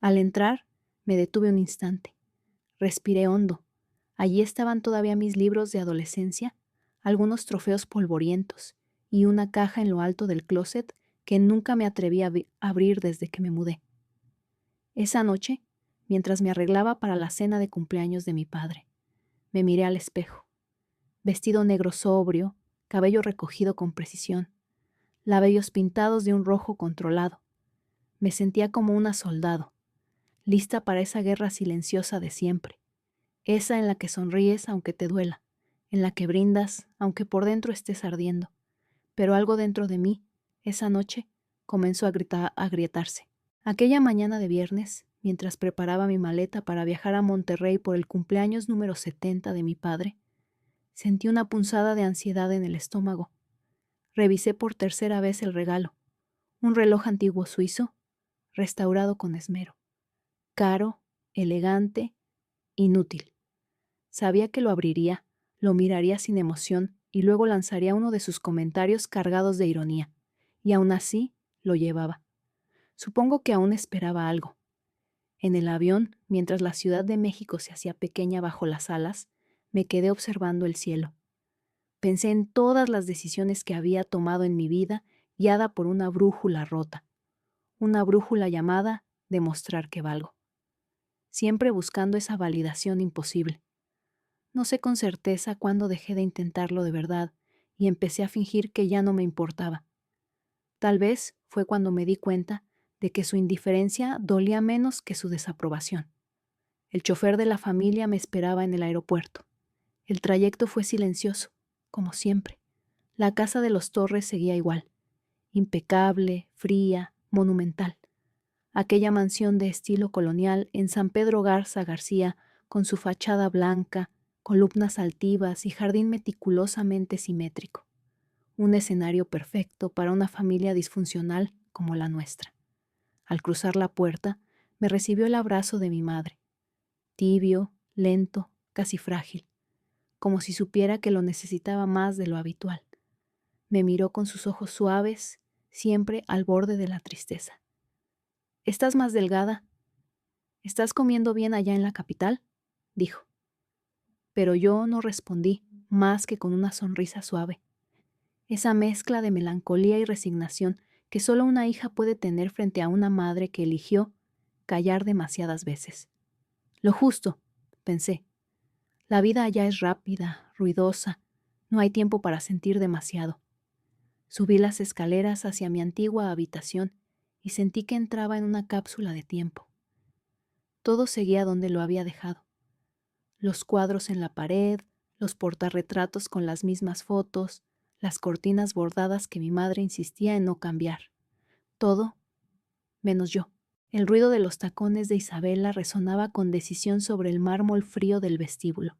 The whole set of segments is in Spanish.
Al entrar, me detuve un instante. Respiré hondo. Allí estaban todavía mis libros de adolescencia, algunos trofeos polvorientos y una caja en lo alto del closet que nunca me atreví a abrir desde que me mudé. Esa noche, mientras me arreglaba para la cena de cumpleaños de mi padre, me miré al espejo. Vestido negro sobrio, cabello recogido con precisión, labios pintados de un rojo controlado. Me sentía como una soldado, lista para esa guerra silenciosa de siempre, esa en la que sonríes aunque te duela, en la que brindas aunque por dentro estés ardiendo. Pero algo dentro de mí, esa noche, comenzó a agrietarse. Aquella mañana de viernes, mientras preparaba mi maleta para viajar a Monterrey por el cumpleaños número 70 de mi padre, sentí una punzada de ansiedad en el estómago. Revisé por tercera vez el regalo, un reloj antiguo suizo, restaurado con esmero. Caro, elegante, inútil. Sabía que lo abriría, lo miraría sin emoción y luego lanzaría uno de sus comentarios cargados de ironía. Y aún así, lo llevaba. Supongo que aún esperaba algo. En el avión, mientras la Ciudad de México se hacía pequeña bajo las alas, me quedé observando el cielo. Pensé en todas las decisiones que había tomado en mi vida, guiada por una brújula rota. Una brújula llamada demostrar que valgo. Siempre buscando esa validación imposible. No sé con certeza cuándo dejé de intentarlo de verdad y empecé a fingir que ya no me importaba. Tal vez fue cuando me di cuenta de que su indiferencia dolía menos que su desaprobación. El chofer de la familia me esperaba en el aeropuerto. El trayecto fue silencioso, como siempre. La casa de los Torres seguía igual, impecable, fría, monumental. Aquella mansión de estilo colonial en San Pedro Garza García, con su fachada blanca, columnas altivas y jardín meticulosamente simétrico. Un escenario perfecto para una familia disfuncional como la nuestra. Al cruzar la puerta, me recibió el abrazo de mi madre. Tibio, lento, casi frágil, como si supiera que lo necesitaba más de lo habitual. Me miró con sus ojos suaves, siempre al borde de la tristeza. «¿Estás más delgada? ¿Estás comiendo bien allá en la capital?», dijo. Pero yo no respondí más que con una sonrisa suave. Esa mezcla de melancolía y resignación que solo una hija puede tener frente a una madre que eligió callar demasiadas veces. Lo justo, pensé. La vida allá es rápida, ruidosa, no hay tiempo para sentir demasiado. Subí las escaleras hacia mi antigua habitación y sentí que entraba en una cápsula de tiempo. Todo seguía donde lo había dejado. Los cuadros en la pared, los portarretratos con las mismas fotos, las cortinas bordadas que mi madre insistía en no cambiar. Todo, menos yo. El ruido de los tacones de Isabela resonaba con decisión sobre el mármol frío del vestíbulo.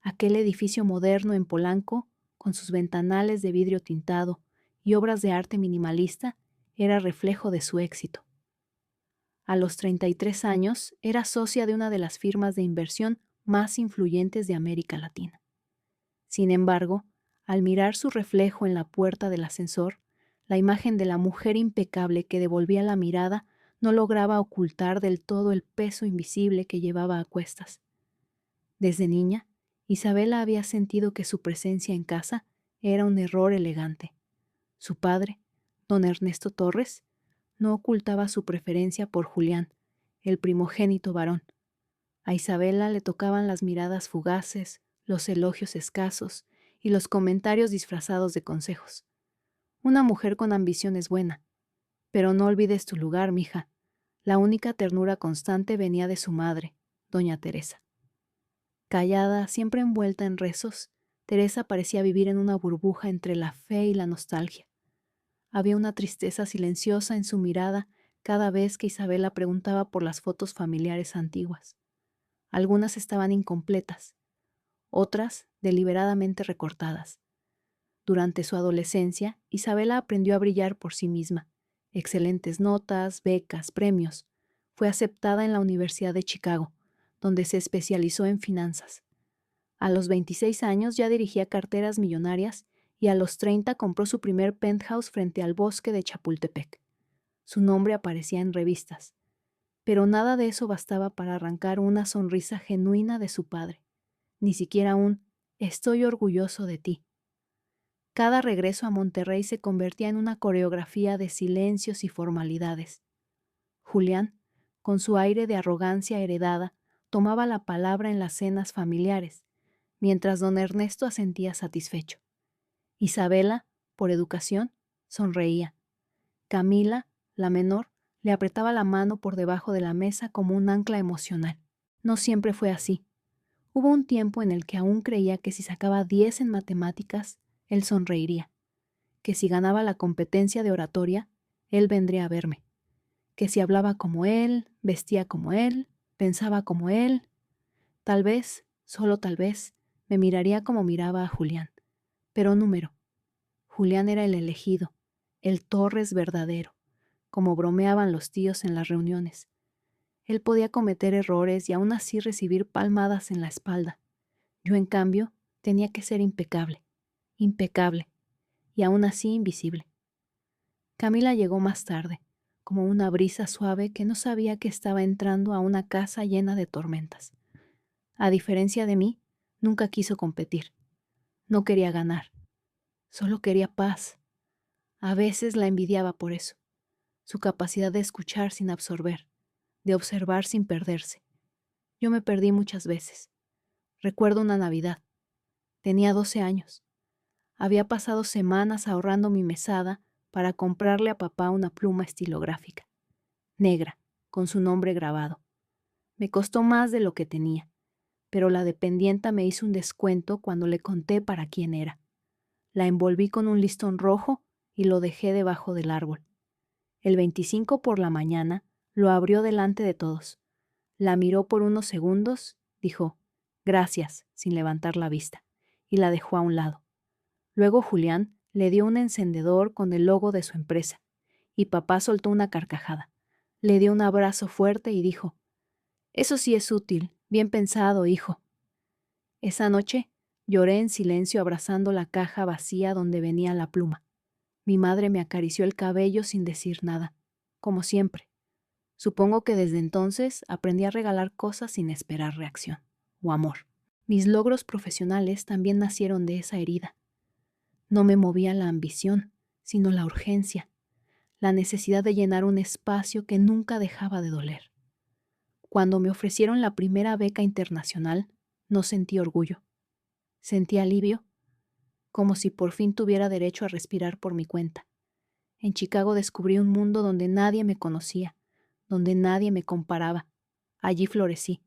Aquel edificio moderno en Polanco, con sus ventanales de vidrio tintado y obras de arte minimalista, era reflejo de su éxito. A los 33 años, era socia de una de las firmas de inversión más influyentes de América Latina. Sin embargo, al mirar su reflejo en la puerta del ascensor, la imagen de la mujer impecable que devolvía la mirada no lograba ocultar del todo el peso invisible que llevaba a cuestas. Desde niña, Isabela había sentido que su presencia en casa era un error elegante. Su padre, don Ernesto Torres, no ocultaba su preferencia por Julián, el primogénito varón. A Isabela le tocaban las miradas fugaces, los elogios escasos y los comentarios disfrazados de consejos. Una mujer con ambición es buena, pero no olvides tu lugar, mija. La única ternura constante venía de su madre, doña Teresa. Callada, siempre envuelta en rezos, Teresa parecía vivir en una burbuja entre la fe y la nostalgia. Había una tristeza silenciosa en su mirada cada vez que Isabela preguntaba por las fotos familiares antiguas. Algunas estaban incompletas, otras deliberadamente recortadas. Durante su adolescencia, Isabela aprendió a brillar por sí misma. Excelentes notas, becas, premios. Fue aceptada en la Universidad de Chicago, donde se especializó en finanzas. A los 26 años ya dirigía carteras millonarias y a los 30 compró su primer penthouse frente al bosque de Chapultepec. Su nombre aparecía en revistas. Pero nada de eso bastaba para arrancar una sonrisa genuina de su padre, ni siquiera un «estoy orgulloso de ti». Cada regreso a Monterrey se convertía en una coreografía de silencios y formalidades. Julián, con su aire de arrogancia heredada, tomaba la palabra en las cenas familiares, mientras don Ernesto asentía satisfecho. Isabela, por educación, sonreía. Camila, la menor, le apretaba la mano por debajo de la mesa como un ancla emocional. No siempre fue así. Hubo un tiempo en el que aún creía que si sacaba 10 en matemáticas, él sonreiría, que si ganaba la competencia de oratoria, él vendría a verme, que si hablaba como él, vestía como él, pensaba como él, tal vez, solo tal vez, me miraría como miraba a Julián. Pero número. Julián era el elegido, el Torres verdadero, como bromeaban los tíos en las reuniones. Él podía cometer errores y aún así recibir palmadas en la espalda. Yo, en cambio, tenía que ser impecable, impecable, y aún así invisible. Camila llegó más tarde, como una brisa suave que no sabía que estaba entrando a una casa llena de tormentas. A diferencia de mí, nunca quiso competir. No quería ganar. Solo quería paz. A veces la envidiaba por eso. Su capacidad de escuchar sin absorber, de observar sin perderse. Yo me perdí muchas veces. Recuerdo una Navidad. Tenía 12 años. Había pasado semanas ahorrando mi mesada para comprarle a papá una pluma estilográfica, negra, con su nombre grabado. Me costó más de lo que tenía, pero la dependienta me hizo un descuento cuando le conté para quién era. La envolví con un listón rojo y lo dejé debajo del árbol. El 25 por la mañana lo abrió delante de todos. La miró por unos segundos, dijo «gracias» sin levantar la vista, y la dejó a un lado. Luego Julián le dio un encendedor con el logo de su empresa, y papá soltó una carcajada. Le dio un abrazo fuerte y dijo «eso sí es útil, bien pensado, hijo». Esa noche lloré en silencio abrazando la caja vacía donde venía la pluma. Mi madre me acarició el cabello sin decir nada, como siempre. Supongo que desde entonces aprendí a regalar cosas sin esperar reacción o amor. Mis logros profesionales también nacieron de esa herida. No me movía la ambición, sino la urgencia, la necesidad de llenar un espacio que nunca dejaba de doler. Cuando me ofrecieron la primera beca internacional, no sentí orgullo. Sentí alivio, como si por fin tuviera derecho a respirar por mi cuenta. En Chicago descubrí un mundo donde nadie me conocía, donde nadie me comparaba. Allí florecí.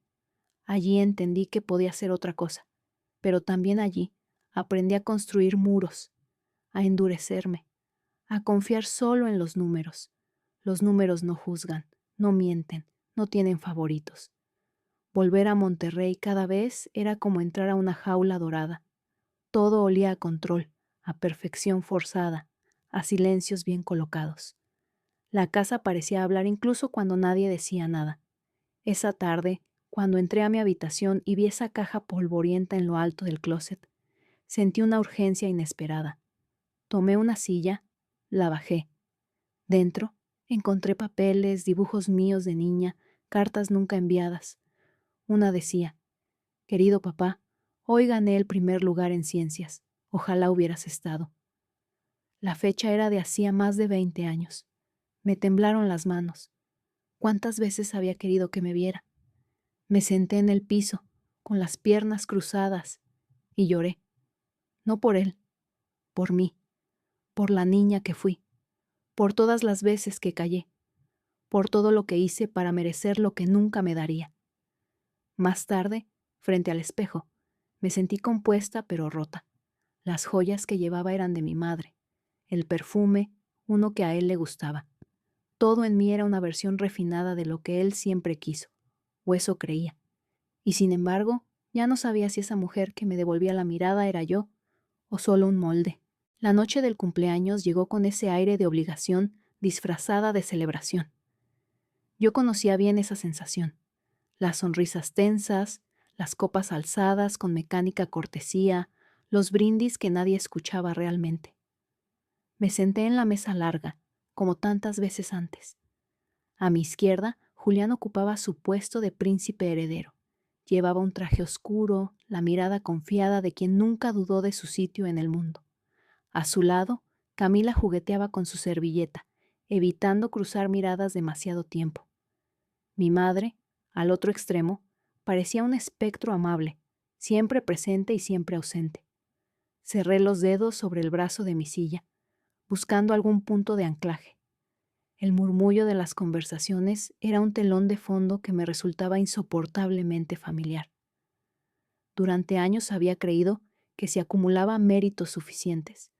Allí entendí que podía ser otra cosa, pero también allí aprendí a construir muros, a endurecerme, a confiar solo en los números. Los números no juzgan, no mienten, no tienen favoritos. Volver a Monterrey cada vez era como entrar a una jaula dorada. Todo olía a control, a perfección forzada, a silencios bien colocados. La casa parecía hablar incluso cuando nadie decía nada. Esa tarde, cuando entré a mi habitación y vi esa caja polvorienta en lo alto del closet, sentí una urgencia inesperada. Tomé una silla, la bajé. Dentro, encontré papeles, dibujos míos de niña, cartas nunca enviadas. Una decía, «Querido papá, hoy gané el primer lugar en ciencias. Ojalá hubieras estado». La fecha era de hacía más de 20 años. Me temblaron las manos. ¿Cuántas veces había querido que me viera? Me senté en el piso, con las piernas cruzadas, y lloré. No por él, por mí, por la niña que fui, por todas las veces que callé, por todo lo que hice para merecer lo que nunca me daría. Más tarde, frente al espejo, me sentí compuesta pero rota. Las joyas que llevaba eran de mi madre, el perfume, uno que a él le gustaba. Todo en mí era una versión refinada de lo que él siempre quiso, o eso creía. Y sin embargo, ya no sabía si esa mujer que me devolvía la mirada era yo, o solo un molde. La noche del cumpleaños llegó con ese aire de obligación disfrazada de celebración. Yo conocía bien esa sensación. Las sonrisas tensas, las copas alzadas con mecánica cortesía, los brindis que nadie escuchaba realmente. Me senté en la mesa larga, como tantas veces antes. A mi izquierda, Julián ocupaba su puesto de príncipe heredero. Llevaba un traje oscuro, la mirada confiada de quien nunca dudó de su sitio en el mundo. A su lado, Camila jugueteaba con su servilleta, evitando cruzar miradas demasiado tiempo. Mi madre, al otro extremo, parecía un espectro amable, siempre presente y siempre ausente. Cerré los dedos sobre el brazo de mi silla, buscando algún punto de anclaje. El murmullo de las conversaciones era un telón de fondo que me resultaba insoportablemente familiar. Durante años había creído que si acumulaba méritos suficientes,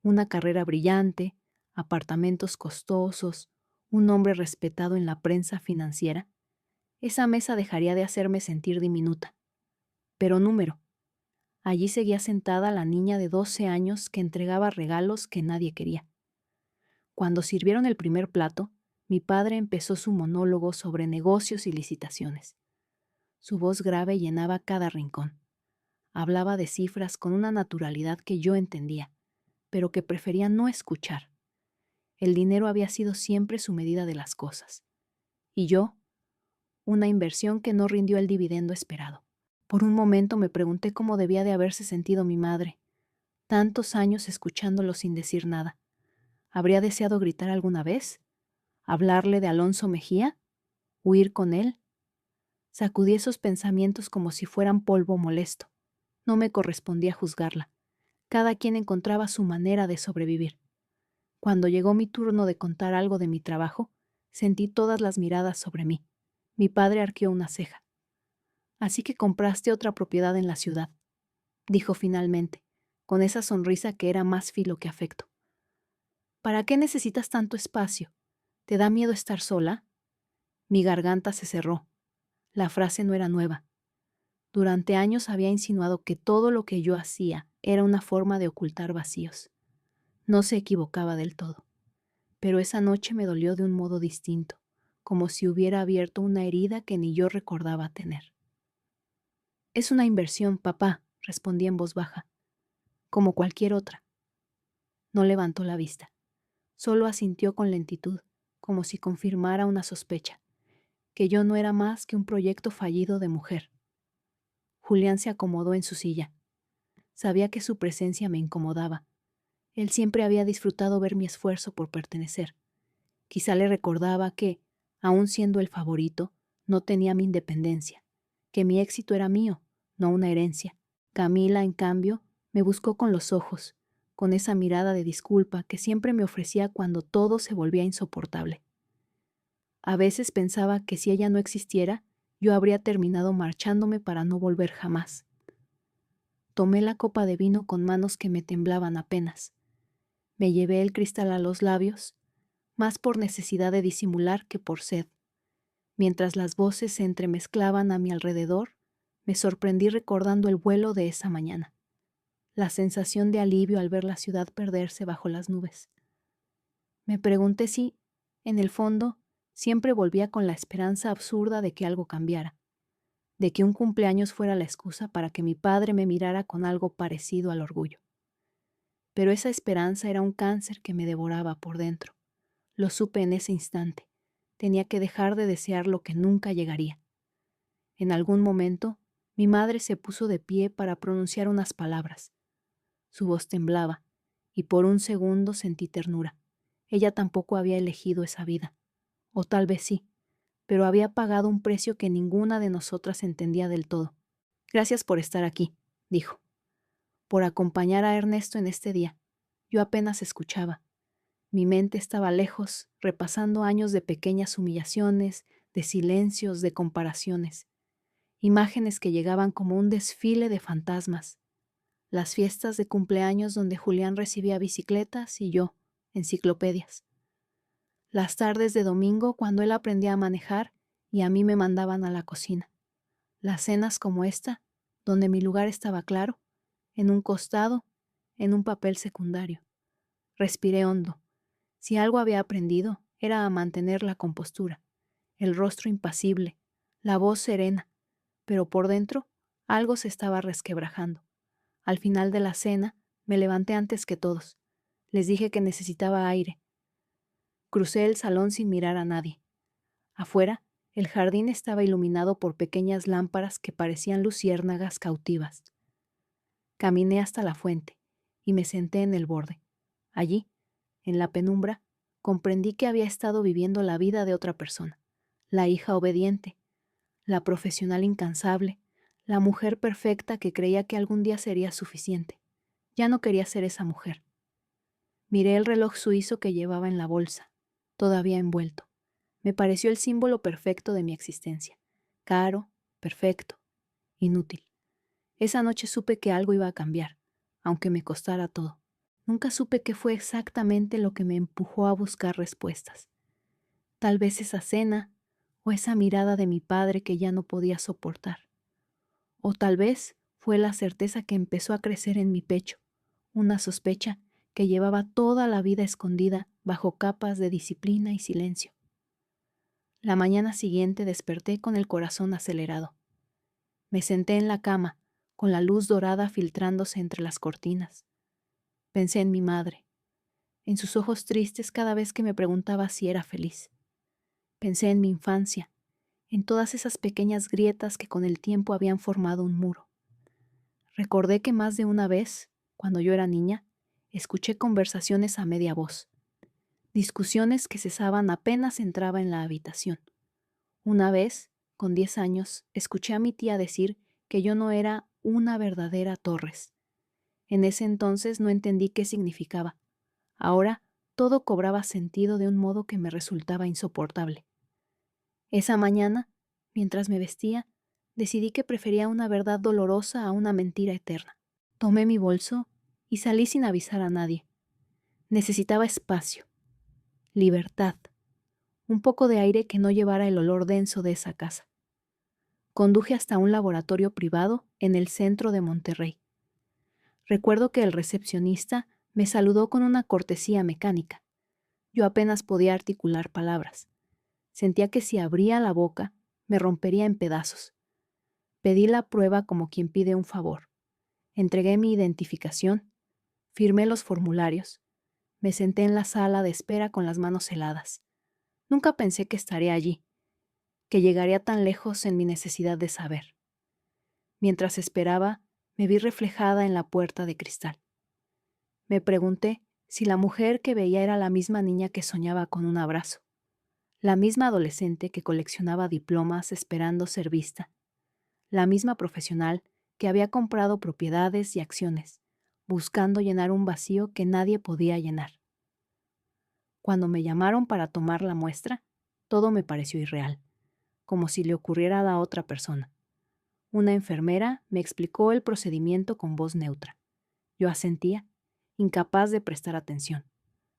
una carrera brillante, apartamentos costosos, un hombre respetado en la prensa financiera, esa mesa dejaría de hacerme sentir diminuta. Pero número. Allí seguía sentada la niña de 12 años que entregaba regalos que nadie quería. Cuando sirvieron el primer plato, mi padre empezó su monólogo sobre negocios y licitaciones. Su voz grave llenaba cada rincón. Hablaba de cifras con una naturalidad que yo entendía, pero que prefería no escuchar. El dinero había sido siempre su medida de las cosas. Y yo, una inversión que no rindió el dividendo esperado. Por un momento me pregunté cómo debía de haberse sentido mi madre, tantos años escuchándolo sin decir nada. ¿Habría deseado gritar alguna vez? ¿Hablarle de Alonso Mejía? ¿Huir con él? Sacudí esos pensamientos como si fueran polvo molesto. No me correspondía juzgarla. Cada quien encontraba su manera de sobrevivir. Cuando llegó mi turno de contar algo de mi trabajo, sentí todas las miradas sobre mí. Mi padre arqueó una ceja. «Así que compraste otra propiedad en la ciudad», dijo finalmente, con esa sonrisa que era más filo que afecto. «¿Para qué necesitas tanto espacio? ¿Te da miedo estar sola?» Mi garganta se cerró. La frase no era nueva. Durante años había insinuado que todo lo que yo hacía era una forma de ocultar vacíos. No se equivocaba del todo. Pero esa noche me dolió de un modo distinto, como si hubiera abierto una herida que ni yo recordaba tener. «Es una inversión, papá», respondí en voz baja, «como cualquier otra». No levantó la vista. Solo asintió con lentitud, como si confirmara una sospecha, que yo no era más que un proyecto fallido de mujer. Julián se acomodó en su silla. Sabía que su presencia me incomodaba. Él siempre había disfrutado ver mi esfuerzo por pertenecer. Quizá le recordaba que, aun siendo el favorito, no tenía mi independencia, que mi éxito era mío, no una herencia. Camila, en cambio, me buscó con los ojos, con esa mirada de disculpa que siempre me ofrecía cuando todo se volvía insoportable. A veces pensaba que si ella no existiera, yo habría terminado marchándome para no volver jamás. Tomé la copa de vino con manos que me temblaban apenas. Me llevé el cristal a los labios, más por necesidad de disimular que por sed. Mientras las voces se entremezclaban a mi alrededor, me sorprendí recordando el vuelo de esa mañana, la sensación de alivio al ver la ciudad perderse bajo las nubes. Me pregunté si, en el fondo, siempre volvía con la esperanza absurda de que algo cambiara, de que un cumpleaños fuera la excusa para que mi padre me mirara con algo parecido al orgullo. Pero esa esperanza era un cáncer que me devoraba por dentro. Lo supe en ese instante. Tenía que dejar de desear lo que nunca llegaría. En algún momento, mi madre se puso de pie para pronunciar unas palabras. Su voz temblaba, y por un segundo sentí ternura. Ella tampoco había elegido esa vida. O tal vez sí, pero había pagado un precio que ninguna de nosotras entendía del todo. «Gracias por estar aquí», dijo. «Por acompañar a Ernesto en este día». Yo apenas escuchaba. Mi mente estaba lejos, repasando años de pequeñas humillaciones, de silencios, de comparaciones. Imágenes que llegaban como un desfile de fantasmas. Las fiestas de cumpleaños donde Julián recibía bicicletas y yo, enciclopedias. Las tardes de domingo cuando él aprendía a manejar y a mí me mandaban a la cocina. Las cenas como esta, donde mi lugar estaba claro, en un costado, en un papel secundario. Respiré hondo. Si algo había aprendido, era a mantener la compostura, el rostro impasible, la voz serena, pero por dentro algo se estaba resquebrajando. Al final de la cena, me levanté antes que todos. Les dije que necesitaba aire. Crucé el salón sin mirar a nadie. Afuera, El jardín estaba iluminado por pequeñas lámparas que parecían luciérnagas cautivas. Caminé hasta la fuente y me senté en el borde. Allí, en la penumbra, comprendí que había estado viviendo la vida de otra persona, la hija obediente, la profesional incansable, la mujer perfecta que creía que algún día sería suficiente. Ya no quería ser esa mujer. Miré el reloj suizo que llevaba en la bolsa, todavía envuelto. Me pareció el símbolo perfecto de mi existencia. Caro, perfecto, inútil. Esa noche supe que algo iba a cambiar, aunque me costara todo. Nunca supe qué fue exactamente lo que me empujó a buscar respuestas. Tal vez esa cena o esa mirada de mi padre que ya no podía soportar. O tal vez fue la certeza que empezó a crecer en mi pecho, una sospecha que llevaba toda la vida escondida bajo capas de disciplina y silencio. La mañana siguiente desperté con el corazón acelerado. Me senté en la cama, con la luz dorada filtrándose entre las cortinas. Pensé en mi madre, en sus ojos tristes cada vez que me preguntaba si era feliz. Pensé en mi infancia, en todas esas pequeñas grietas que con el tiempo habían formado un muro. Recordé que más de una vez, cuando yo era niña, escuché conversaciones a media voz, discusiones que cesaban apenas entraba en la habitación. Una vez, con 10 años, escuché a mi tía decir que yo no era una verdadera Torres. En ese entonces no entendí qué significaba. Ahora todo cobraba sentido de un modo que me resultaba insoportable. Esa mañana, mientras me vestía, decidí que prefería una verdad dolorosa a una mentira eterna. Tomé mi bolso y salí sin avisar a nadie. Necesitaba espacio, libertad, un poco de aire que no llevara el olor denso de esa casa. Conduje hasta un laboratorio privado en el centro de Monterrey. Recuerdo que el recepcionista me saludó con una cortesía mecánica. Yo apenas podía articular palabras. Sentía que si abría la boca, me rompería en pedazos. Pedí la prueba como quien pide un favor. Entregué mi identificación, firmé los formularios, me senté en la sala de espera con las manos heladas. Nunca pensé que estaría allí, que llegaría tan lejos en mi necesidad de saber. Mientras esperaba, me vi reflejada en la puerta de cristal. Me pregunté si la mujer que veía era la misma niña que soñaba con un abrazo, la misma adolescente que coleccionaba diplomas esperando ser vista, la misma profesional que había comprado propiedades y acciones, buscando llenar un vacío que nadie podía llenar. Cuando me llamaron para tomar la muestra, todo me pareció irreal, como si le ocurriera a la otra persona. Una enfermera me explicó el procedimiento con voz neutra. Yo asentía, incapaz de prestar atención.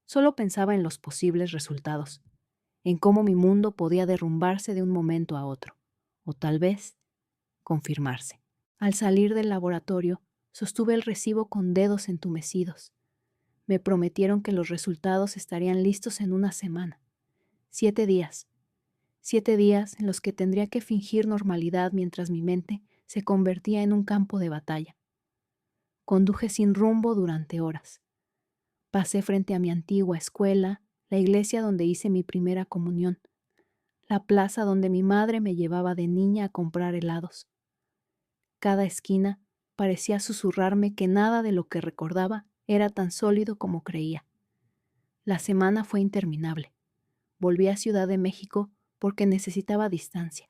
Solo pensaba en los posibles resultados, en cómo mi mundo podía derrumbarse de un momento a otro, o tal vez confirmarse. Al salir del laboratorio, sostuve el recibo con dedos entumecidos. Me prometieron que los resultados estarían listos en una semana. 7 días. 7 días en los que tendría que fingir normalidad mientras mi mente se convertía en un campo de batalla. Conduje sin rumbo durante horas. Pasé frente a mi antigua escuela, la iglesia donde hice mi primera comunión, la plaza donde mi madre me llevaba de niña a comprar helados. Cada esquina parecía susurrarme que nada de lo que recordaba era tan sólido como creía. La semana fue interminable. Volví a Ciudad de México porque necesitaba distancia.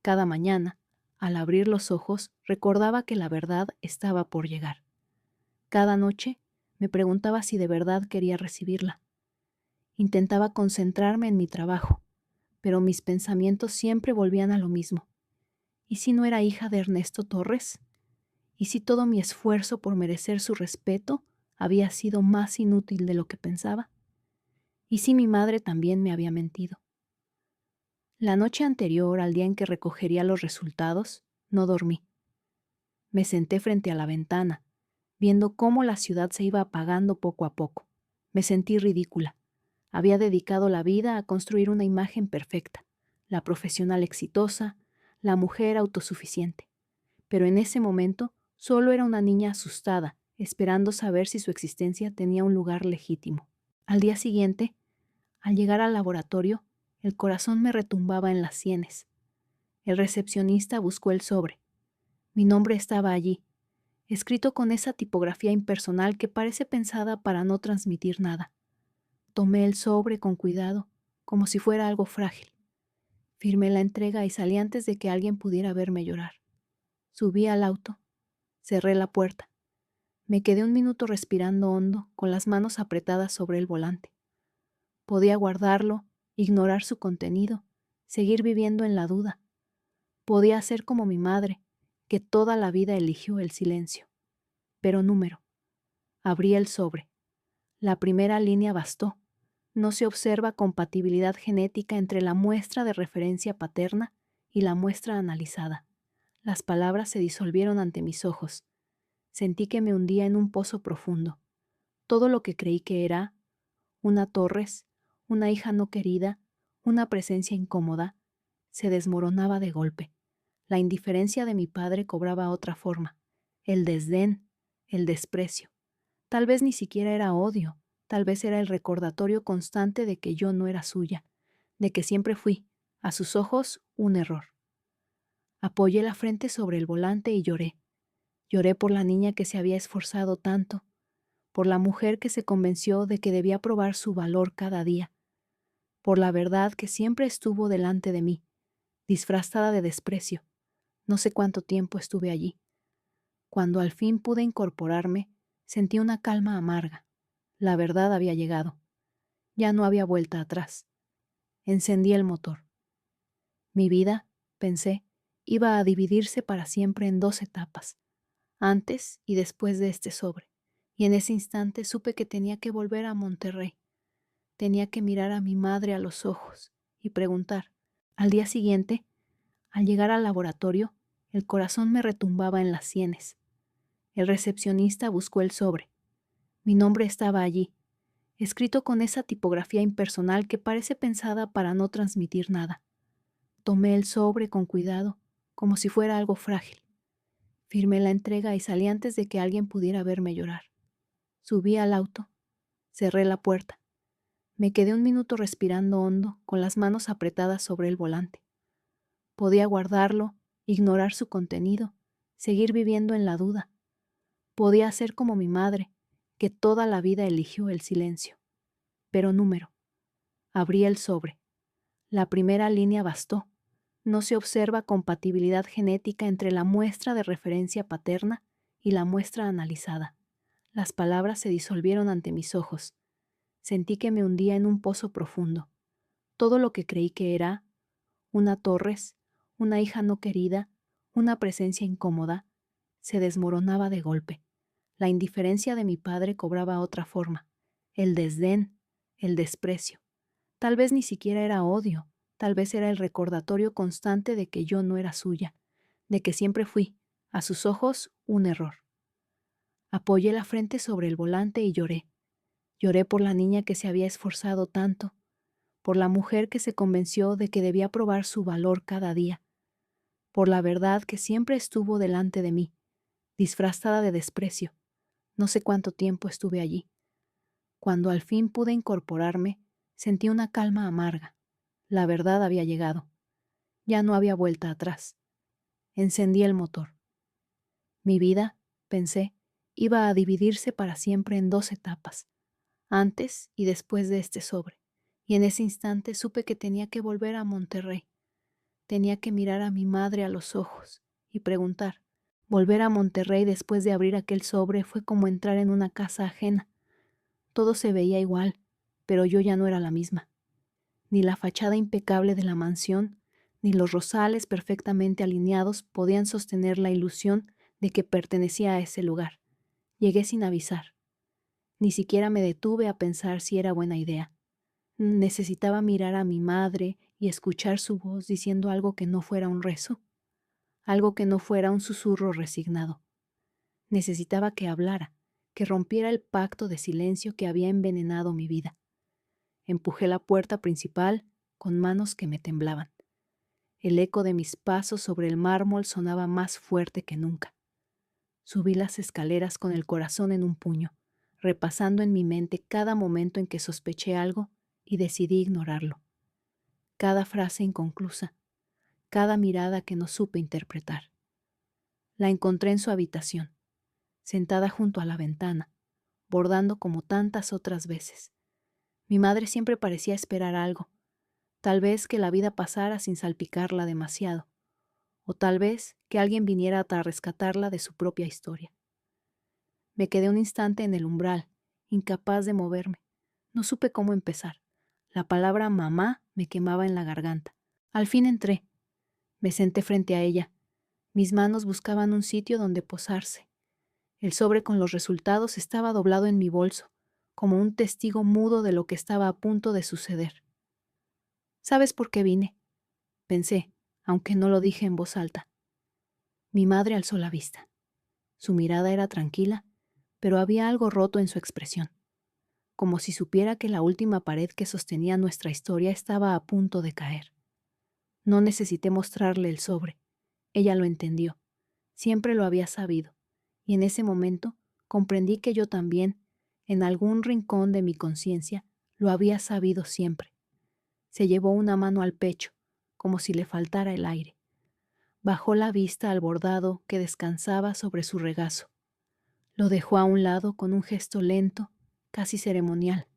Cada mañana, al abrir los ojos, recordaba que la verdad estaba por llegar. Cada noche me preguntaba si de verdad quería recibirla. Intentaba concentrarme en mi trabajo, pero mis pensamientos siempre volvían a lo mismo. ¿Y si no era hija de Ernesto Torres? ¿Y si todo mi esfuerzo por merecer su respeto había sido más inútil de lo que pensaba? ¿Y si mi madre también me había mentido? La noche anterior al día en que recogería los resultados, no dormí. Me senté frente a la ventana, viendo cómo la ciudad se iba apagando poco a poco. Me sentí ridícula. Había dedicado la vida a construir una imagen perfecta, la profesional exitosa, la mujer autosuficiente. Pero en ese momento solo era una niña asustada, esperando saber si su existencia tenía un lugar legítimo. Al día siguiente, al llegar al laboratorio, El corazón me retumbaba en las sienes. El recepcionista buscó el sobre. Mi nombre estaba allí, escrito con esa tipografía impersonal que parece pensada para no transmitir nada. Tomé el sobre con cuidado, como si fuera algo frágil. Firmé la entrega y salí antes de que alguien pudiera verme llorar. Subí al auto, cerré la puerta. Me quedé un minuto respirando hondo, con las manos apretadas sobre el volante. Podía guardarlo, ignorar su contenido, seguir viviendo en la duda. Podía hacer como mi madre, que toda la vida eligió el silencio. Pero número. Abrí el sobre. La primera línea bastó. No se observa compatibilidad genética entre la muestra de referencia paterna y la muestra analizada. Las palabras se disolvieron ante mis ojos. Sentí que me hundía en un pozo profundo. Todo lo que creí que era, una Torres, una hija no querida, una presencia incómoda, se desmoronaba de golpe. La indiferencia de mi padre cobraba otra forma. El desdén, el desprecio. Tal vez ni siquiera era odio, tal vez era el recordatorio constante de que yo no era suya, de que siempre fui, a sus ojos, un error. Apoyé la frente sobre el volante y lloré. Lloré por la niña que se había esforzado tanto, por la mujer que se convenció de que debía probar su valor cada día, por la verdad que siempre estuvo delante de mí, disfrazada de desprecio. No sé cuánto tiempo estuve allí. Cuando al fin pude incorporarme, sentí una calma amarga. La verdad había llegado. Ya no había vuelta atrás. Encendí el motor. Mi vida, pensé, iba a dividirse para siempre en 2 etapas, antes y después de este sobre, y en ese instante supe que tenía que volver a Monterrey. Tenía que mirar a mi madre a los ojos y preguntar. Al día siguiente, al llegar al laboratorio, el corazón me retumbaba en las sienes. El recepcionista buscó el sobre. Mi nombre estaba allí, escrito con esa tipografía impersonal que parece pensada para no transmitir nada. Tomé el sobre con cuidado, como si fuera algo frágil. Firmé la entrega y salí antes de que alguien pudiera verme llorar. Subí al auto, cerré la puerta. Me quedé un minuto respirando hondo, con las manos apretadas sobre el volante. Podía guardarlo, ignorar su contenido, seguir viviendo en la duda. Podía hacer como mi madre, que toda la vida eligió el silencio. Pero número. Abrí el sobre. La primera línea bastó. No se observa compatibilidad genética entre la muestra de referencia paterna y la muestra analizada. Las palabras se disolvieron ante mis ojos. Sentí que me hundía en un pozo profundo. Todo lo que creí que era, una Torres, una hija no querida, una presencia incómoda, se desmoronaba de golpe. La indiferencia de mi padre cobraba otra forma. El desdén, el desprecio. Tal vez ni siquiera era odio, tal vez era el recordatorio constante de que yo no era suya, de que siempre fui, a sus ojos, un error. Apoyé la frente sobre el volante y lloré. Lloré por la niña que se había esforzado tanto, por la mujer que se convenció de que debía probar su valor cada día, por la verdad que siempre estuvo delante de mí, disfrazada de desprecio. No sé cuánto tiempo estuve allí. Cuando al fin pude incorporarme, sentí una calma amarga. La verdad había llegado. Ya no había vuelta atrás. Encendí el motor. Mi vida, pensé, iba a dividirse para siempre en 2 etapas, antes y después de este sobre, y en ese instante supe que tenía que volver a Monterrey. Tenía que mirar a mi madre a los ojos y preguntar. Volver a Monterrey después de abrir aquel sobre fue como entrar en una casa ajena. Todo se veía igual, pero yo ya no era la misma. Ni la fachada impecable de la mansión, ni los rosales perfectamente alineados podían sostener la ilusión de que pertenecía a ese lugar. Llegué sin avisar. Ni siquiera me detuve a pensar si era buena idea. Necesitaba mirar a mi madre y escuchar su voz diciendo algo que no fuera un rezo, algo que no fuera un susurro resignado. Necesitaba que hablara, que rompiera el pacto de silencio que había envenenado mi vida. Empujé la puerta principal con manos que me temblaban. El eco de mis pasos sobre el mármol sonaba más fuerte que nunca. Subí las escaleras con el corazón en un puño, repasando en mi mente cada momento en que sospeché algo y decidí ignorarlo. cada frase inconclusa, cada mirada que no supe interpretar. La encontré en su habitación, sentada junto a la ventana, bordando como tantas otras veces. Mi madre siempre parecía esperar algo, tal vez que la vida pasara sin salpicarla demasiado, o tal vez que alguien viniera a rescatarla de su propia historia. Me quedé un instante en el umbral, incapaz de moverme. No supe cómo empezar. La palabra mamá me quemaba en la garganta. Al fin entré. Me senté frente a ella. Mis manos buscaban un sitio donde posarse. El sobre con los resultados estaba doblado en mi bolso, como un testigo mudo de lo que estaba a punto de suceder. ¿Sabes por qué vine?, pensé, aunque no lo dije en voz alta. Mi madre alzó la vista. Su mirada era tranquila, pero había algo roto en su expresión, como si supiera que la última pared que sostenía nuestra historia estaba a punto de caer. No necesité mostrarle el sobre. Ella lo entendió. Siempre lo había sabido, y en ese momento comprendí que yo también, en algún rincón de mi conciencia, lo había sabido siempre. Se llevó una mano al pecho, como si le faltara el aire. Bajó la vista al bordado que descansaba sobre su regazo. Lo dejó a un lado con un gesto lento, casi ceremonial.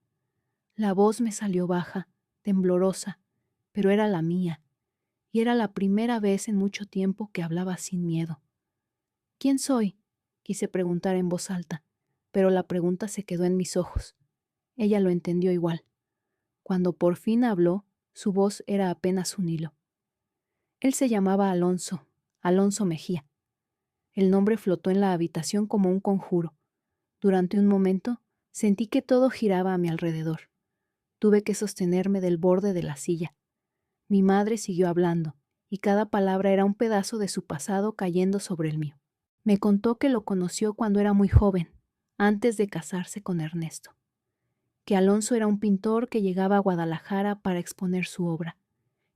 La voz me salió baja, temblorosa, pero era la mía, y era la primera vez en mucho tiempo que hablaba sin miedo. ¿Quién soy?, quise preguntar en voz alta, pero la pregunta se quedó en mis ojos. Ella lo entendió igual. Cuando por fin habló, su voz era apenas un hilo. Él se llamaba Alonso, Alonso Mejía. El nombre flotó en la habitación como un conjuro. Durante un momento sentí que todo giraba a mi alrededor. Tuve que sostenerme del borde de la silla. Mi madre siguió hablando, y cada palabra era un pedazo de su pasado cayendo sobre el mío. Me contó que lo conoció cuando era muy joven, antes de casarse con Ernesto. Que Alonso era un pintor que llegaba a Guadalajara para exponer su obra.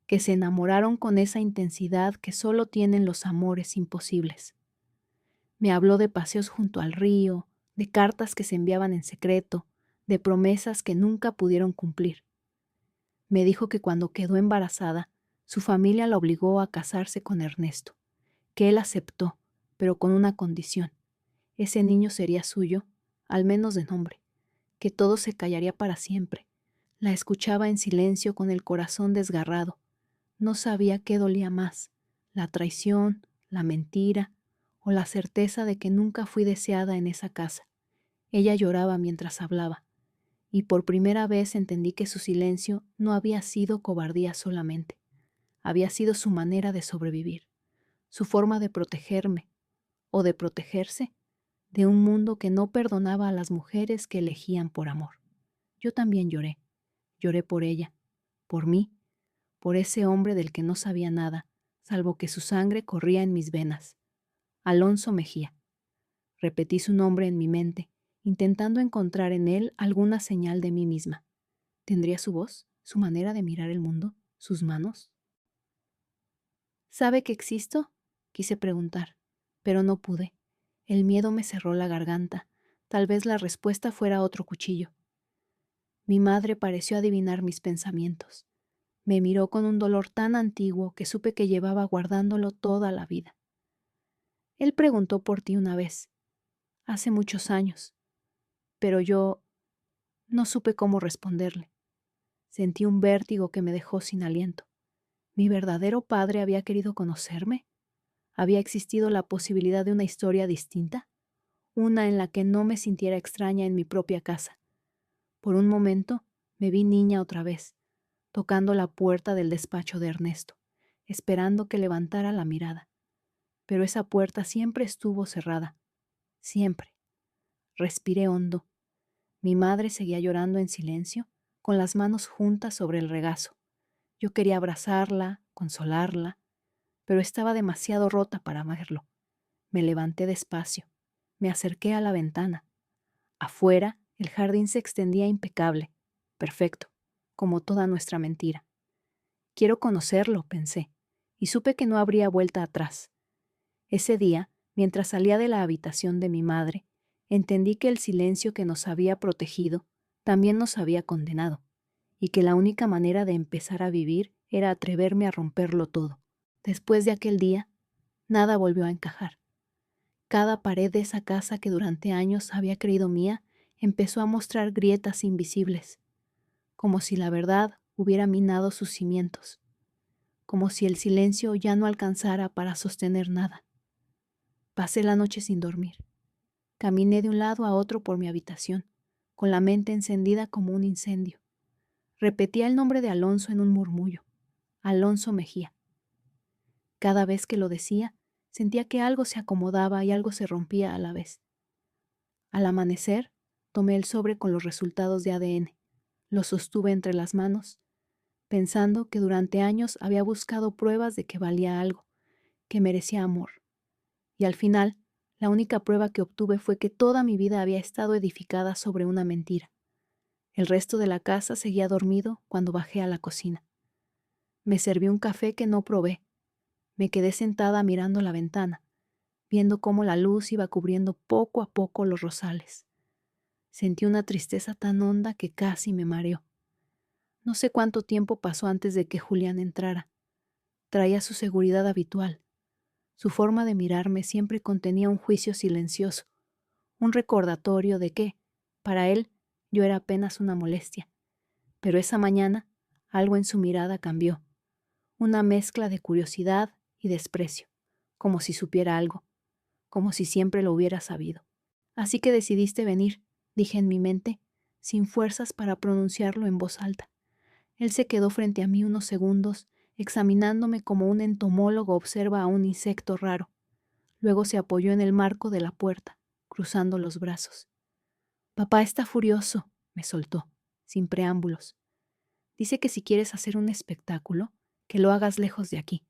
Que se enamoraron con esa intensidad que solo tienen los amores imposibles. Me habló de paseos junto al río, de cartas que se enviaban en secreto, de promesas que nunca pudieron cumplir. Me dijo que cuando quedó embarazada, su familia la obligó a casarse con Ernesto, que él aceptó, pero con una condición. Ese niño sería suyo, al menos de nombre, que todo se callaría para siempre. La escuchaba en silencio con el corazón desgarrado. No sabía qué dolía más, la traición, la mentira, o la certeza de que nunca fui deseada en esa casa. Ella lloraba mientras hablaba, y por primera vez entendí que su silencio no había sido cobardía solamente. Había sido su manera de sobrevivir, su forma de protegerme, o de protegerse, de un mundo que no perdonaba a las mujeres que elegían por amor. Yo también lloré. Lloré por ella, por mí, por ese hombre del que no sabía nada, salvo que su sangre corría en mis venas. Alonso Mejía. Repetí su nombre en mi mente, intentando encontrar en él alguna señal de mí misma. ¿Tendría su voz, su manera de mirar el mundo, sus manos? ¿Sabe que existo?, quise preguntar, pero no pude. El miedo me cerró la garganta. Tal vez la respuesta fuera otro cuchillo. Mi madre pareció adivinar mis pensamientos. Me miró con un dolor tan antiguo que supe que llevaba guardándolo toda la vida. Él preguntó por ti una vez, hace muchos años, pero yo no supe cómo responderle. Sentí un vértigo que me dejó sin aliento. ¿Mi verdadero padre había querido conocerme? ¿Había existido la posibilidad de una historia distinta? Una en la que no me sintiera extraña en mi propia casa. Por un momento me vi niña otra vez, tocando la puerta del despacho de Ernesto, esperando que levantara la mirada. Pero esa puerta siempre estuvo cerrada. Siempre. Respiré hondo. Mi madre seguía llorando en silencio, con las manos juntas sobre el regazo. Yo quería abrazarla, consolarla, pero estaba demasiado rota para verlo. Me levanté despacio. Me acerqué a la ventana. Afuera, el jardín se extendía impecable, perfecto, como toda nuestra mentira. Quiero conocerlo, pensé, y supe que no habría vuelta atrás. Ese día, mientras salía de la habitación de mi madre, entendí que el silencio que nos había protegido también nos había condenado, y que la única manera de empezar a vivir era atreverme a romperlo todo. Después de aquel día, nada volvió a encajar. Cada pared de esa casa que durante años había creído mía empezó a mostrar grietas invisibles, como si la verdad hubiera minado sus cimientos, como si el silencio ya no alcanzara para sostener nada. Pasé la noche sin dormir. Caminé de un lado a otro por mi habitación, con la mente encendida como un incendio. Repetía el nombre de Alonso en un murmullo. Alonso Mejía. Cada vez que lo decía, sentía que algo se acomodaba y algo se rompía a la vez. Al amanecer, tomé el sobre con los resultados de ADN. Lo sostuve entre las manos, pensando que durante años había buscado pruebas de que valía algo, que merecía amor. Y al final, la única prueba que obtuve fue que toda mi vida había estado edificada sobre una mentira. El resto de la casa seguía dormido cuando bajé a la cocina. Me serví un café que no probé. Me quedé sentada mirando la ventana, viendo cómo la luz iba cubriendo poco a poco los rosales. Sentí una tristeza tan honda que casi me mareó. No sé cuánto tiempo pasó antes de que Julián entrara. Traía su seguridad habitual. Su forma de mirarme siempre contenía un juicio silencioso, un recordatorio de que, para él, yo era apenas una molestia. Pero esa mañana, algo en su mirada cambió. Una mezcla de curiosidad y desprecio, como si supiera algo, como si siempre lo hubiera sabido. Así que decidiste venir, dije en mi mente, sin fuerzas para pronunciarlo en voz alta. Él se quedó frente a mí unos segundos, examinándome como un entomólogo observa a un insecto raro. Luego se apoyó en el marco de la puerta, cruzando los brazos. Papá está furioso, me soltó, sin preámbulos. Dice que si quieres hacer un espectáculo, que lo hagas lejos de aquí.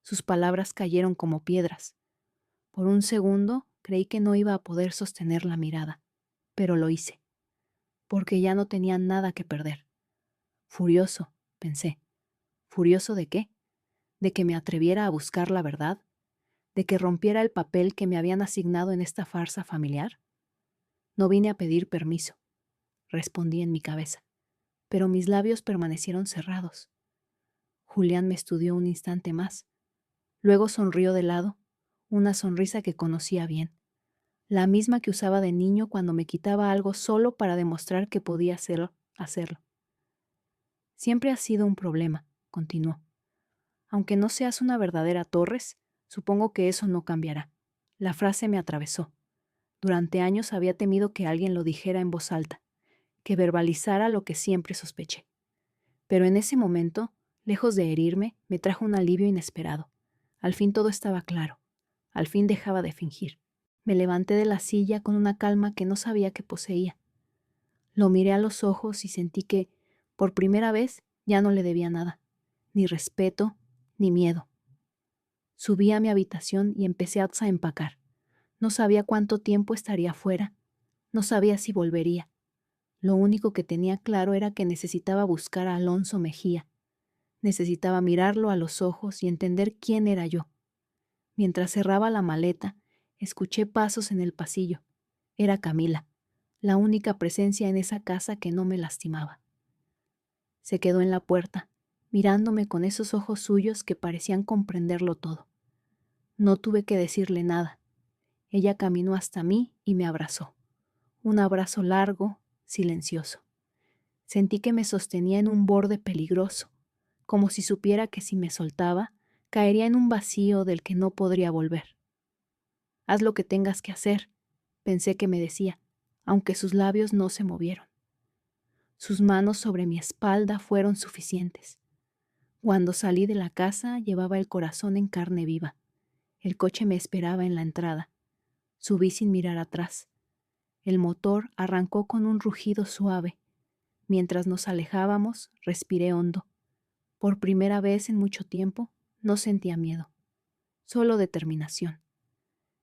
Sus palabras cayeron como piedras. Por un segundo creí que no iba a poder sostener la mirada, pero lo hice, porque ya no tenía nada que perder. Furioso, pensé. ¿Furioso de qué? ¿De que me atreviera a buscar la verdad? ¿De que rompiera el papel que me habían asignado en esta farsa familiar? No vine a pedir permiso, respondí en mi cabeza, pero mis labios permanecieron cerrados. Julián me estudió un instante más. Luego sonrió de lado, una sonrisa que conocía bien, la misma que usaba de niño cuando me quitaba algo solo para demostrar que podía hacerlo. Siempre ha sido un problema, continuó. Aunque no seas una verdadera Torres, supongo que eso no cambiará. La frase me atravesó. Durante años había temido que alguien lo dijera en voz alta, que verbalizara lo que siempre sospeché. Pero en ese momento, lejos de herirme, me trajo un alivio inesperado. Al fin todo estaba claro. Al fin dejaba de fingir. Me levanté de la silla con una calma que no sabía que poseía. Lo miré a los ojos y sentí que, por primera vez, ya no le debía nada, ni respeto, ni miedo. Subí a mi habitación y empecé a empacar. No sabía cuánto tiempo estaría fuera. No sabía si volvería. Lo único que tenía claro era que necesitaba buscar a Alonso Mejía. Necesitaba mirarlo a los ojos y entender quién era yo. Mientras cerraba la maleta, escuché pasos en el pasillo. Era Camila, la única presencia en esa casa que no me lastimaba. Se quedó en la puerta, mirándome con esos ojos suyos que parecían comprenderlo todo. No tuve que decirle nada. Ella caminó hasta mí y me abrazó. Un abrazo largo, silencioso. Sentí que me sostenía en un borde peligroso, como si supiera que si me soltaba, caería en un vacío del que no podría volver. Haz lo que tengas que hacer, pensé que me decía, aunque sus labios no se movieron. Sus manos sobre mi espalda fueron suficientes. Cuando salí de la casa llevaba el corazón en carne viva. El coche me esperaba en la entrada. Subí sin mirar atrás. El motor arrancó con un rugido suave. Mientras nos alejábamos, respiré hondo. Por primera vez en mucho tiempo, no sentía miedo, solo determinación.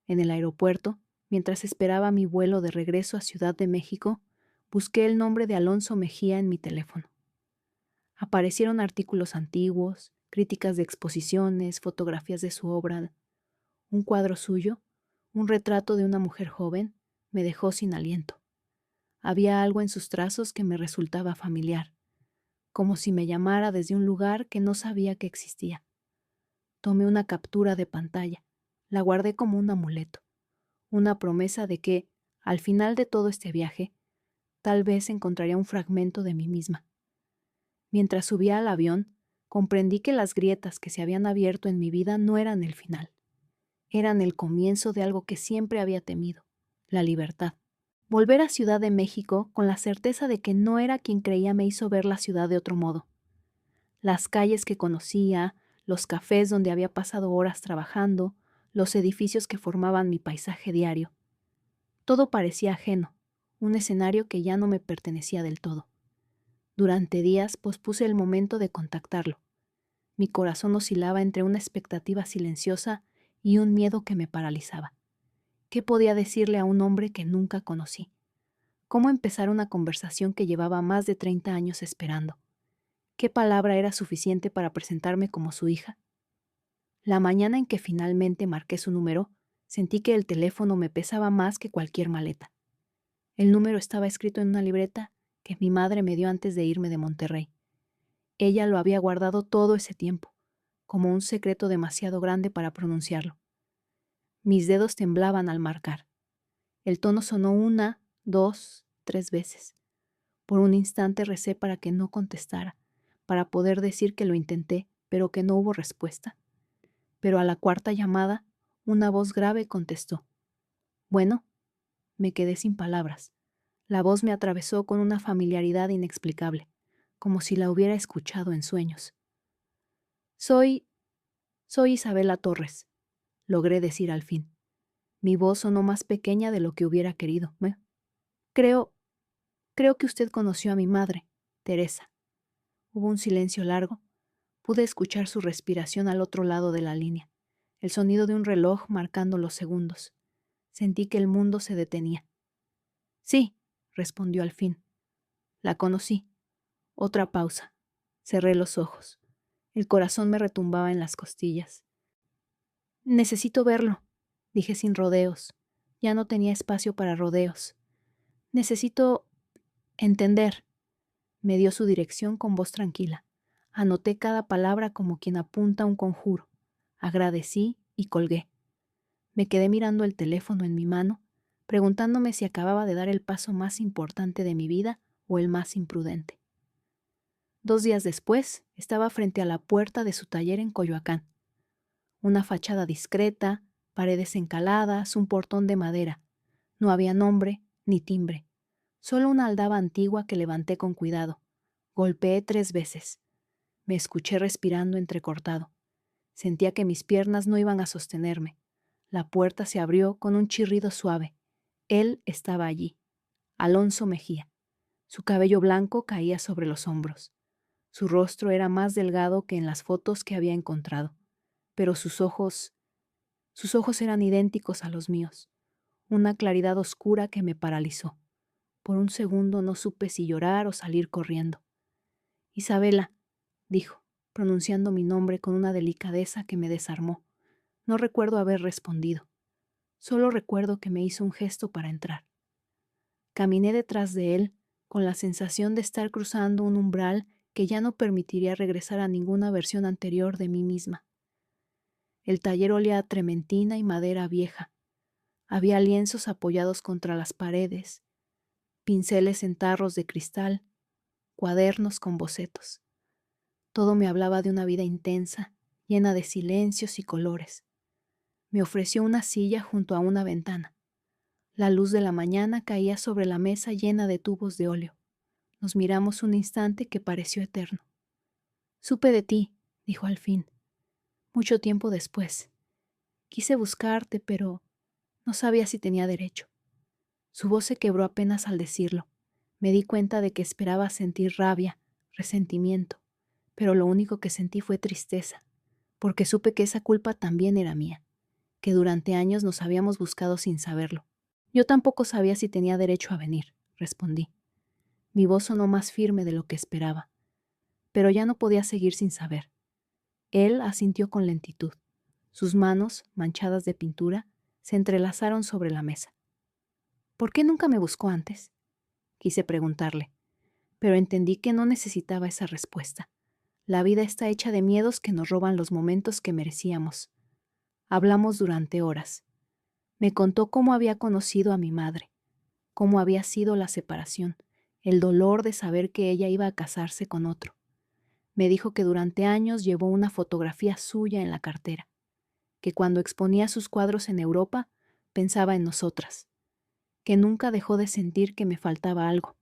En el aeropuerto, mientras esperaba mi vuelo de regreso a Ciudad de México, busqué el nombre de Alonso Mejía en mi teléfono. Aparecieron artículos antiguos, críticas de exposiciones, fotografías de su obra. Un cuadro suyo, un retrato de una mujer joven, me dejó sin aliento. Había algo en sus trazos que me resultaba familiar. como si me llamara desde un lugar que no sabía que existía. Tomé una captura de pantalla, la guardé como un amuleto, una promesa de que, al final de todo este viaje, tal vez encontraría un fragmento de mí misma. Mientras subía al avión, comprendí que las grietas que se habían abierto en mi vida no eran el final, eran el comienzo de algo que siempre había temido, la libertad. Volver a Ciudad de México con la certeza de que no era quien creía me hizo ver la ciudad de otro modo. Las calles que conocía, los cafés donde había pasado horas trabajando, los edificios que formaban mi paisaje diario. Todo parecía ajeno, un escenario que ya no me pertenecía del todo. Durante días pospuse el momento de contactarlo. Mi corazón oscilaba entre una expectativa silenciosa y un miedo que me paralizaba. ¿Qué podía decirle a un hombre que nunca conocí? ¿Cómo empezar una conversación que llevaba más de 30 años esperando? ¿Qué palabra era suficiente para presentarme como su hija? La mañana en que finalmente marqué su número, sentí que el teléfono me pesaba más que cualquier maleta. El número estaba escrito en una libreta que mi madre me dio antes de irme de Monterrey. Ella lo había guardado todo ese tiempo, como un secreto demasiado grande para pronunciarlo. Mis dedos temblaban al marcar. El tono sonó 1, 2, 3 veces. Por un instante recé para que no contestara, para poder decir que lo intenté, pero que no hubo respuesta. Pero a la cuarta llamada, una voz grave contestó. Bueno, me quedé sin palabras. La voz me atravesó con una familiaridad inexplicable, como si la hubiera escuchado en sueños. Soy Isabela Torres, logré decir al fin. Mi voz sonó más pequeña de lo que hubiera querido. Creo que usted conoció a mi madre, Teresa. Hubo un silencio largo. Pude escuchar su respiración al otro lado de la línea, el sonido de un reloj marcando los segundos. Sentí que el mundo se detenía. Sí, respondió al fin. La conocí. Otra pausa. Cerré los ojos. El corazón me retumbaba en las costillas. Necesito verlo, dije sin rodeos. Ya no tenía espacio para rodeos. Necesito entender. Me dio su dirección con voz tranquila. Anoté cada palabra como quien apunta un conjuro. Agradecí y colgué. Me quedé mirando el teléfono en mi mano, preguntándome si acababa de dar el paso más importante de mi vida o el más imprudente. 2 días después, estaba frente a la puerta de su taller en Coyoacán. Una fachada discreta, paredes encaladas, un portón de madera. No había nombre ni timbre. Solo una aldaba antigua que levanté con cuidado. Golpeé 3 veces. Me escuché respirando entrecortado. Sentía que mis piernas no iban a sostenerme. La puerta se abrió con un chirrido suave. Él estaba allí. Alonso Mejía. Su cabello blanco caía sobre los hombros. Su rostro era más delgado que en las fotos que había encontrado, pero sus ojos eran idénticos a los míos. Una claridad oscura que me paralizó. Por un segundo no supe si llorar o salir corriendo. Isabela, dijo, pronunciando mi nombre con una delicadeza que me desarmó. No recuerdo haber respondido. Solo recuerdo que me hizo un gesto para entrar. Caminé detrás de él, con la sensación de estar cruzando un umbral que ya no permitiría regresar a ninguna versión anterior de mí misma. El taller olía a trementina y madera vieja. Había lienzos apoyados contra las paredes, pinceles en tarros de cristal, cuadernos con bocetos. Todo me hablaba de una vida intensa, llena de silencios y colores. Me ofreció una silla junto a una ventana. La luz de la mañana caía sobre la mesa llena de tubos de óleo. Nos miramos un instante que pareció eterno. Supe de ti, dijo al fin, mucho tiempo después. Quise buscarte, pero no sabía si tenía derecho. Su voz se quebró apenas al decirlo. Me di cuenta de que esperaba sentir rabia, resentimiento, pero lo único que sentí fue tristeza, porque supe que esa culpa también era mía, que durante años nos habíamos buscado sin saberlo. Yo tampoco sabía si tenía derecho a venir, respondí. Mi voz sonó más firme de lo que esperaba, pero ya no podía seguir sin saber. Él asintió con lentitud. Sus manos, manchadas de pintura, se entrelazaron sobre la mesa. ¿Por qué nunca me buscó antes? Quise preguntarle. pero entendí que no necesitaba esa respuesta. La vida está hecha de miedos que nos roban los momentos que merecíamos. Hablamos durante horas. Me contó cómo había conocido a mi madre, cómo había sido la separación, el dolor de saber que ella iba a casarse con otro. Me dijo que durante años llevó una fotografía suya en la cartera, que cuando exponía sus cuadros en Europa pensaba en nosotras, que nunca dejó de sentir que me faltaba algo.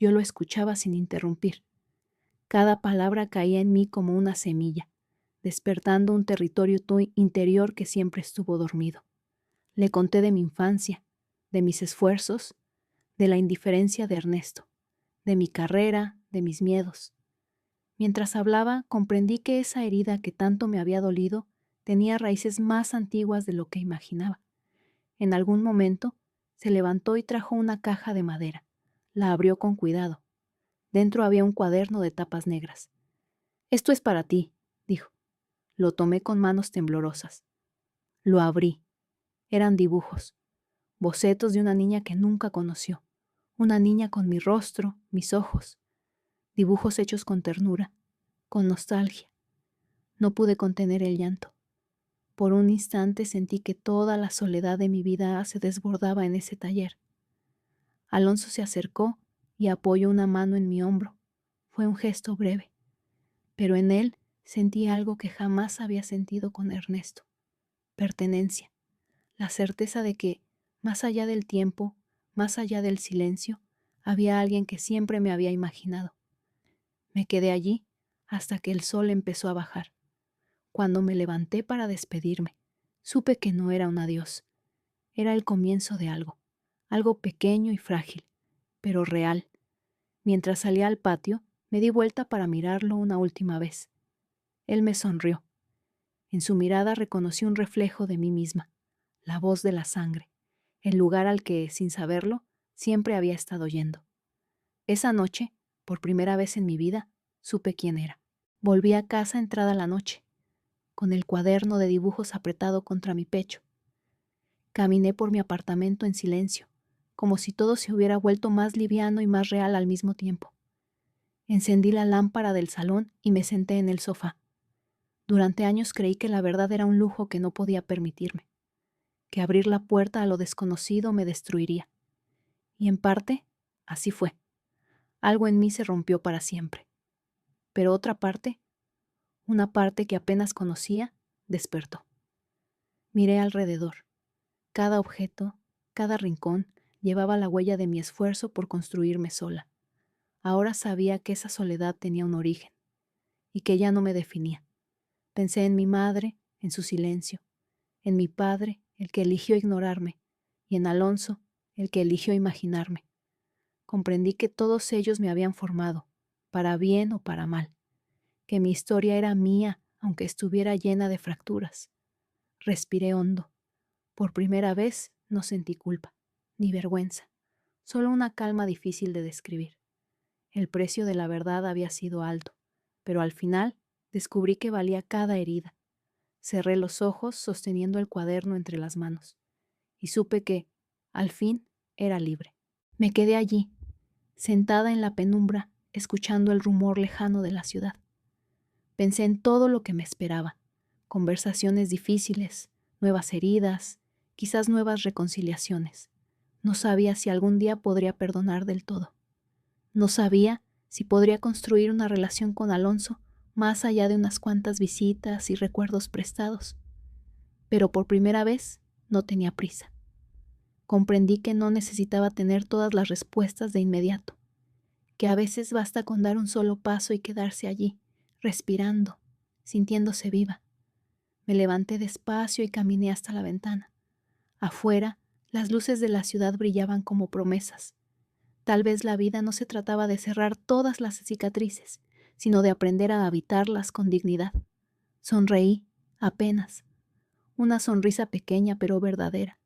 Yo lo escuchaba sin interrumpir. Cada palabra caía en mí como una semilla, despertando un territorio interior que siempre estuvo dormido. Le conté de mi infancia, de mis esfuerzos, de la indiferencia de Ernesto, de mi carrera, de mis miedos. Mientras hablaba, comprendí que esa herida que tanto me había dolido tenía raíces más antiguas de lo que imaginaba. En algún momento, se levantó y trajo una caja de madera. La abrió con cuidado. Dentro había un cuaderno de tapas negras. «Esto es para ti», dijo. Lo tomé con manos temblorosas. Lo abrí. Eran dibujos, bocetos de una niña que nunca conoció. Una niña con mi rostro, mis ojos. Dibujos hechos con ternura, con nostalgia. No pude contener el llanto. Por un instante sentí que toda la soledad de mi vida se desbordaba en ese taller. Alonso se acercó y apoyó una mano en mi hombro. Fue un gesto breve, pero en él sentí algo que jamás había sentido con Ernesto. Pertenencia, la certeza de que, más allá del tiempo, más allá del silencio, había alguien que siempre me había imaginado. Me quedé allí hasta que el sol empezó a bajar. Cuando me levanté para despedirme, supe que no era un adiós. Era el comienzo de algo pequeño y frágil, pero real. Mientras salía al patio, me di vuelta para mirarlo una última vez. Él me sonrió. En su mirada reconocí un reflejo de mí misma, la voz de la sangre, el lugar al que, sin saberlo, siempre había estado yendo. Esa noche, por primera vez en mi vida, supe quién era. Volví a casa entrada la noche, con el cuaderno de dibujos apretado contra mi pecho. Caminé por mi apartamento en silencio, como si todo se hubiera vuelto más liviano y más real al mismo tiempo. Encendí la lámpara del salón y me senté en el sofá. Durante años creí que la verdad era un lujo que no podía permitirme, que abrir la puerta a lo desconocido me destruiría. Y en parte, así fue. Algo en mí se rompió para siempre. Pero otra parte, una parte que apenas conocía, despertó. Miré alrededor. Cada objeto, cada rincón, llevaba la huella de mi esfuerzo por construirme sola. Ahora sabía que esa soledad tenía un origen, y que ya no me definía. Pensé en mi madre, en su silencio, en mi padre, el que eligió ignorarme, y en Alonso, el que eligió imaginarme. Comprendí que todos ellos me habían formado, para bien o para mal, que mi historia era mía, aunque estuviera llena de fracturas. Respiré hondo. Por primera vez no sentí culpa, ni vergüenza, solo una calma difícil de describir. El precio de la verdad había sido alto, pero al final descubrí que valía cada herida. Cerré los ojos sosteniendo el cuaderno entre las manos, y supe que, al fin, era libre. Me quedé allí, sentada en la penumbra, escuchando el rumor lejano de la ciudad. Pensé en todo lo que me esperaba, conversaciones difíciles, nuevas heridas, quizás nuevas reconciliaciones. No sabía si algún día podría perdonar del todo. No sabía si podría construir una relación con Alonso más allá de unas cuantas visitas y recuerdos prestados. Pero por primera vez no tenía prisa. Comprendí que no necesitaba tener todas las respuestas de inmediato, que a veces basta con dar un solo paso y quedarse allí, respirando, sintiéndose viva. Me levanté despacio y caminé hasta la ventana. Afuera, las luces de la ciudad brillaban como promesas. Tal vez la vida no se trataba de cerrar todas las cicatrices, sino de aprender a habitarlas con dignidad. Sonreí, apenas. Una sonrisa pequeña pero verdadera,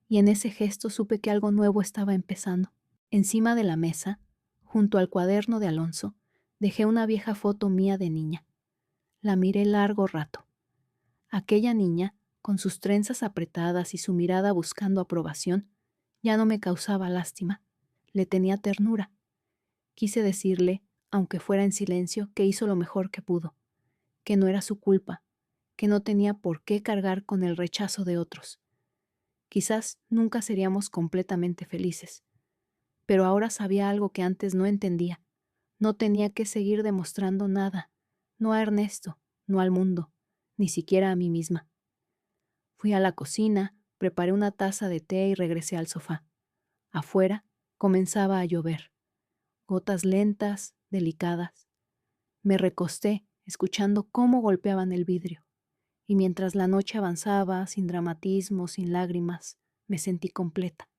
y en ese gesto supe que algo nuevo estaba empezando. Encima de la mesa, junto al cuaderno de Alonso, dejé una vieja foto mía de niña. La miré largo rato. Aquella niña, con sus trenzas apretadas y su mirada buscando aprobación, ya no me causaba lástima, le tenía ternura. Quise decirle, aunque fuera en silencio, que hizo lo mejor que pudo, que no era su culpa, que no tenía por qué cargar con el rechazo de otros. Quizás nunca seríamos completamente felices, pero ahora sabía algo que antes no entendía. No tenía que seguir demostrando nada, no a Ernesto, no al mundo, ni siquiera a mí misma. Fui a la cocina, preparé una taza de té y regresé al sofá. Afuera comenzaba a llover, gotas lentas, delicadas. Me recosté, escuchando cómo golpeaban el vidrio, y mientras la noche avanzaba, sin dramatismo, sin lágrimas, me sentí completa.